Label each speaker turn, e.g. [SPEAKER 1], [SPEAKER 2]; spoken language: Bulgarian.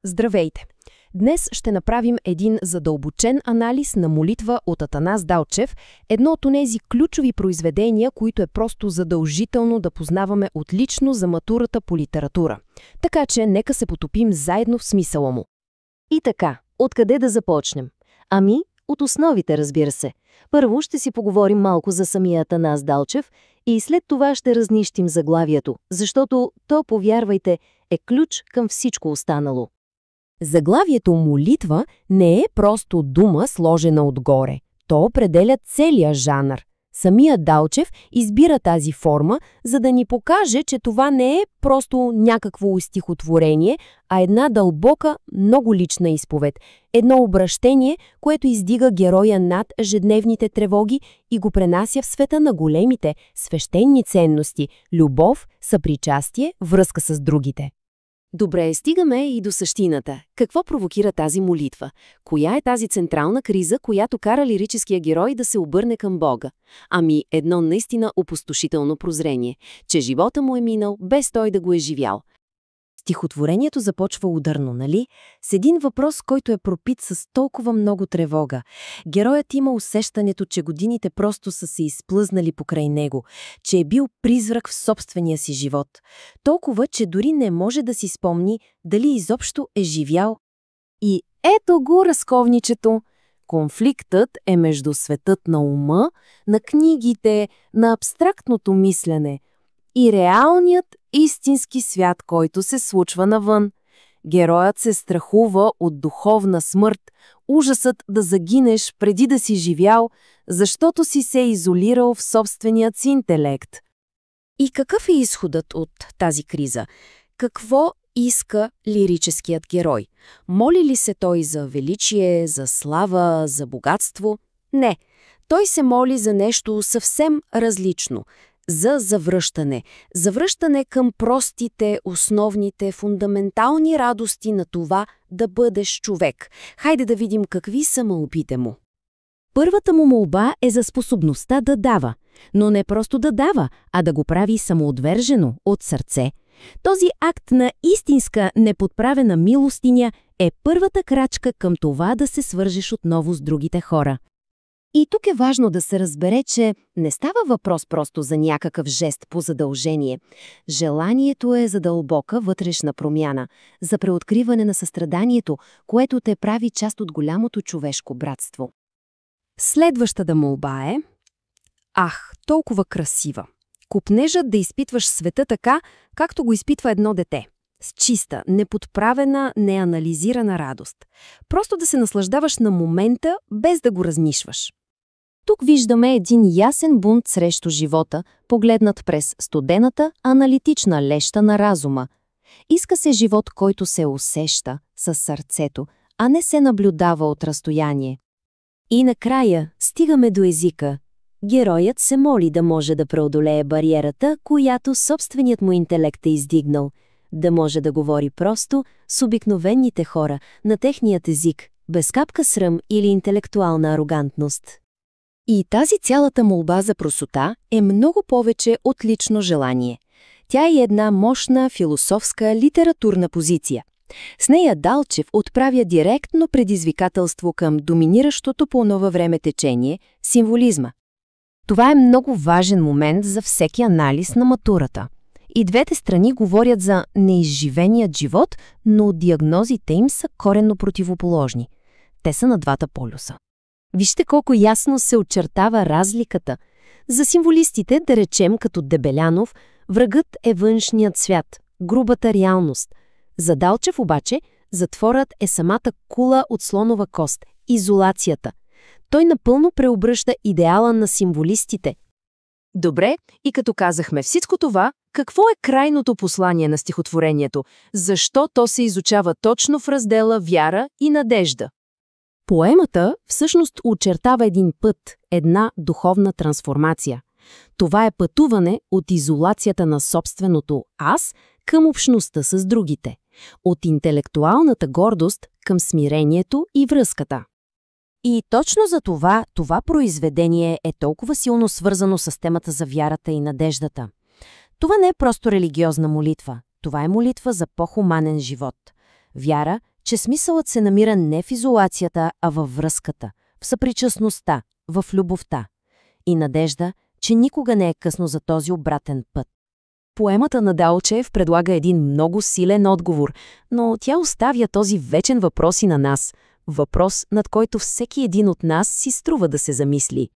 [SPEAKER 1] Здравейте! Днес ще направим един задълбочен анализ на молитва от Атанас Далчев, едно от онези ключови произведения, които е просто задължително да познаваме отлично за матурата по литература. Така че нека се потопим заедно в смисъла му.
[SPEAKER 2] И така, откъде да започнем? Ами, от основите, разбира се. Първо ще си поговорим малко за самия Атанас Далчев и след това ще разнищим заглавието, защото то, повярвайте, е ключ към всичко останало.
[SPEAKER 1] Заглавието молитва не е просто дума, сложена отгоре. То определя целия жанр. Самия Далчев избира тази форма, за да ни покаже, че това не е просто някакво стихотворение, а една дълбока, много лична изповед. Едно обращение, което издига героя над ежедневните тревоги и го пренася в света на големите, свещени ценности – любов, съпричастие, връзка с другите.
[SPEAKER 2] Добре, стигаме и до същината. Какво провокира тази молитва? Коя е тази централна криза, която кара лирическия герой да се обърне към Бога? Ами, едно наистина опустошително прозрение, че живота му е минал без той да го е живял. Стихотворението започва ударно, нали? С един въпрос, който е пропит с толкова много тревога. Героят има усещането, че годините просто са се изплъзнали покрай него, че е бил призрак в собствения си живот. Толкова, че дори не може да си спомни дали изобщо е живял. И ето го разковничето. Конфликтът е между светът на ума, на книгите, на абстрактното мислене и реалният истински свят, който се случва навън. Героят се страхува от духовна смърт, ужасът да загинеш преди да си живял, защото си се изолирал в собственият си интелект. И какъв е изходът от тази криза? Какво иска лирическият герой? Моли ли се той за величие, за слава, за богатство? Не, той се моли за нещо съвсем различно – за завръщане. Завръщане към простите, основните, фундаментални радости на това да бъдеш човек. Хайде да видим какви са молбите му. Първата му молба е за способността да дава. Но не просто да дава, а да го прави самоотвержено, от сърце. Този акт на истинска, неподправена милостиня е първата крачка към това да се свържеш отново с другите хора. И тук е важно да се разбере, че не става въпрос просто за някакъв жест по задължение. Желанието е за дълбока вътрешна промяна, за преоткриване на състраданието, което те прави част от голямото човешко братство.
[SPEAKER 1] Следващата молба е: ах, толкова красива! Копнежът да изпитваш света така, както го изпитва едно дете. С чиста, неподправена, неанализирана радост. Просто да се наслаждаваш на момента, без да го разнишваш.
[SPEAKER 2] Тук виждаме един ясен бунт срещу живота, погледнат през студената, аналитична леща на разума. Иска се живот, който се усеща със сърцето, а не се наблюдава от разстояние. И накрая стигаме до езика. Героят се моли да може да преодолее бариерата, която собственият му интелект е издигнал, да може да говори просто с обикновените хора на техният език, без капка срам или интелектуална арогантност.
[SPEAKER 1] И тази цялата молба за простота е много повече от лично желание. Тя е една мощна философска литературна позиция. С нея Далчев отправя директно предизвикателство към доминиращото по онова време течение – символизма. Това е много важен момент за всеки анализ на матурата. И двете страни говорят за неизживеният живот, но диагнозите им са коренно противоположни. Те са на двата полюса. Вижте колко ясно се очертава разликата. За символистите, да речем като Дебелянов, врагът е външният свят, грубата реалност. За Далчев обаче, затворът е самата кула от слонова кост, изолацията. Той напълно преобръща идеала на символистите.
[SPEAKER 2] Добре, и като казахме всичко това, какво е крайното послание на стихотворението? Защо то се изучава точно в раздела «Вяра и надежда»?
[SPEAKER 1] Поемата всъщност очертава един път, една духовна трансформация. Това е пътуване от изолацията на собственото «аз» към общността с другите, от интелектуалната гордост към смирението и връзката. И точно за това произведение е толкова силно свързано с темата за вярата и надеждата. Това не е просто религиозна молитва, това е молитва за по-хуманен живот.
[SPEAKER 2] Вяра, че смисълът се намира не в изолацията, а във връзката, в съпричастността, в любовта. И надежда, че никога не е късно за този обратен път. Поемата на Далчев предлага един много силен отговор, но тя оставя този вечен въпрос и на нас. Въпрос, над който всеки един от нас си струва да се замисли.